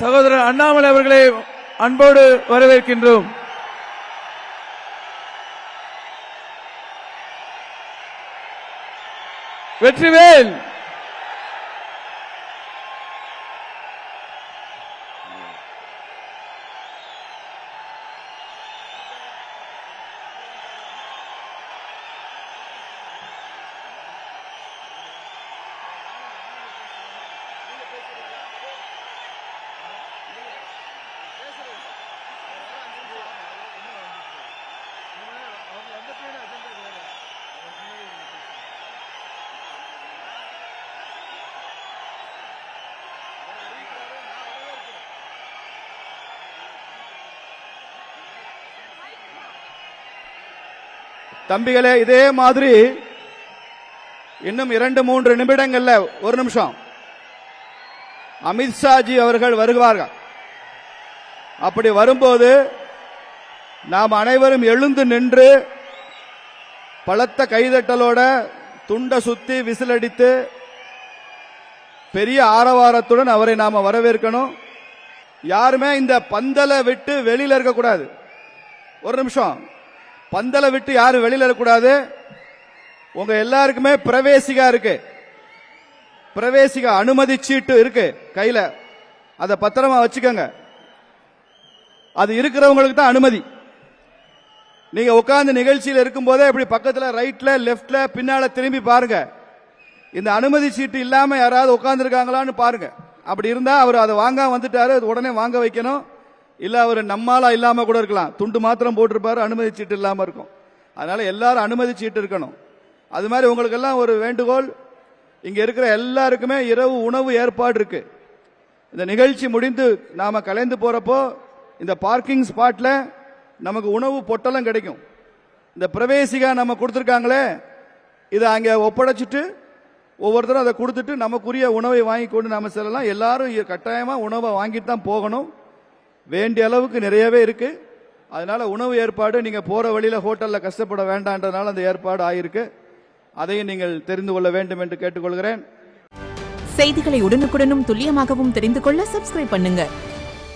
சகோதரர் அண்ணாமலை அவர்களை அன்போடு வரவேற்கின்றோம். வெற்றிவேல். தம்பிகளே, இதே மாதிரி இன்னும் 2-3 நிமிடங்கள்ல, ஒரு நிமிஷம், அமித்ஷாஜி அவர்கள் வருவார்கள். அப்படி வரும்போது நாம் அனைவரும் எழுந்து நின்று பலத்த கைதட்டலோட துண்ட சுத்தி விசிலடித்து பெரிய ஆரவாரத்துடன் அவரை நாம வரவேற்கணும். யாருமே இந்த பந்தலை விட்டு வெளியில இருக்கக்கூடாது. ஒரு நிமிஷம், பந்தலை விட்டு யாரும் வெளியில இருக்கக்கூடாது. உங்க எல்லாருக்குமே பிரவேசிகா இருக்கு, பிரவேசிக அனுமதி சீட்டு இருக்கு கையில, அதை பத்திரமா வச்சுக்கோங்க. அது இருக்கிறவங்களுக்கு தான் அனுமதி. நீங்க உட்கார்ந்து நிகழ்ச்சியில் இருக்கும் போதே இப்படி பக்கத்துல ரைட்ல லெப்ட்ல பின்னால திரும்பி பாருங்க. இந்த அனுமதி சீட்டு இல்லாம யாராவது உட்கார்ந்து இருக்காங்களான்னு பாருங்க. அப்படி இருந்தா அவர் அதை வாங்க வந்துட்டாரு, உடனே வாங்க வைக்கணும். இல்ல அவர் நம்மாலா இல்லாம கூட இருக்கலாம், துண்டு மாத்திரம் போட்டிருப்பாரு, அனுமதி சீட்டு இல்லாம இருக்கும். அதனால எல்லாரும் அனுமதி சீட்டு இருக்கணும். அது மாதிரி உங்களுக்கு எல்லாம் ஒரு வேண்டுகோள், இங்க இருக்கிற எல்லாருக்குமே இரவு உணவு ஏற்பாடு இருக்கு. இந்த நிகழ்ச்சி முடிந்து நாம கலைந்து போறப்போ இந்த பார்க்கிங் ஸ்பாட்ல நமக்கு உணவு பொட்டலம் கிடைக்கும். இந்த பிரவேசிகா நம்ம கொடுத்துருக்காங்களே, இதை அங்க ஒப்படைச்சிட்டு ஒவ்வொருத்தரும் அதை கொடுத்துட்டு நமக்குரிய உணவை வாங்கி கொண்டு நாம செல்லலாம். எல்லாரும் கட்டாயமா உணவை வாங்கிட்டு தான் போகணும். வேண்டிய அளவுக்கு நிறையவே இருக்கு. அதனால உணவு ஏற்பாடு நீங்க போற வழியில ஹோட்டல்ல கஷ்டப்பட வேண்டாம்ன்றதுனால அந்த ஏற்பாடு ஆயிருக்கு. அதையும் நீங்கள் தெரிந்து கொள்ள வேண்டும் என்று கேட்டுக்கொள்கிறேன். செய்திகளை உடனுக்குடனும் துல்லியமாகவும் தெரிந்து கொள்ள சப்ஸ்கிரைப் பண்ணுங்க.